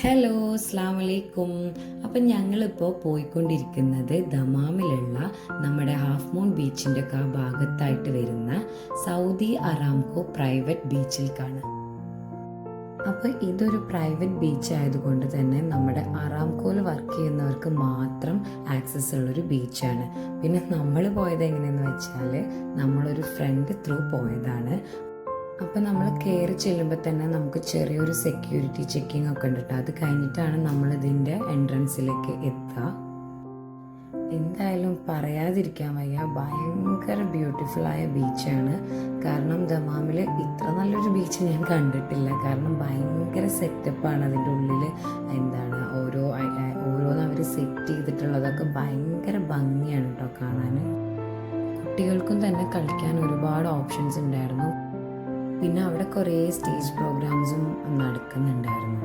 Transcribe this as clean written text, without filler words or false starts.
Hello, അസ്സാം വലൈക്കും. അപ്പം ഞങ്ങളിപ്പോൾ പോയിക്കൊണ്ടിരിക്കുന്നത് ദമാമിലുള്ള നമ്മുടെ ഹാഫ് മൂൺ ബീച്ചിൻ്റെ ഒക്കെ ആ ഭാഗത്തായിട്ട് വരുന്ന സൗദി അറാംകോ പ്രൈവറ്റ് ബീച്ചിലേക്കാണ്. അപ്പോൾ ഇതൊരു പ്രൈവറ്റ് ബീച്ച് ആയതുകൊണ്ട് തന്നെ നമ്മുടെ അറാംകോയിൽ വർക്ക് ചെയ്യുന്നവർക്ക് മാത്രം ആക്സസ് ഉള്ളൊരു ബീച്ചാണ്. പിന്നെ നമ്മൾ പോയത് എങ്ങനെയെന്ന് വെച്ചാൽ നമ്മളൊരു ഫ്രണ്ട് ത്രൂ പോയതാണ്. അപ്പോൾ നമ്മൾ കയറി ചെല്ലുമ്പോൾ തന്നെ നമുക്ക് ചെറിയൊരു സെക്യൂരിറ്റി ചെക്കിംഗ് ഒക്കെ ഉണ്ട് കേട്ടോ. അത് കഴിഞ്ഞിട്ടാണ് നമ്മളിതിൻ്റെ എൻട്രൻസിലേക്ക് എത്തുക. എന്തായാലും പറയാതിരിക്കാൻ വയ്യ, ഭയങ്കര ബ്യൂട്ടിഫുള്ളായ ബീച്ചാണ്. കാരണം ദമാമിൽ ഇത്ര നല്ലൊരു ബീച്ച് ഞാൻ കണ്ടിട്ടില്ല. കാരണം ഭയങ്കര സെറ്റപ്പാണ് അതിൻ്റെ ഉള്ളിൽ. ഓരോന്ന് അവർ സെറ്റ് ചെയ്തിട്ടുള്ളതൊക്കെ ഭയങ്കര ഭംഗിയാണ് കേട്ടോ കാണാൻ. കുട്ടികൾക്കും തന്നെ കളിക്കാൻ ഒരുപാട് ഓപ്ഷൻസ് ഉണ്ടായിരുന്നു. പിന്നെ അവിടെ കുറേ സ്റ്റേജ് പ്രോഗ്രാംസും നടക്കുന്നുണ്ടായിരുന്നു.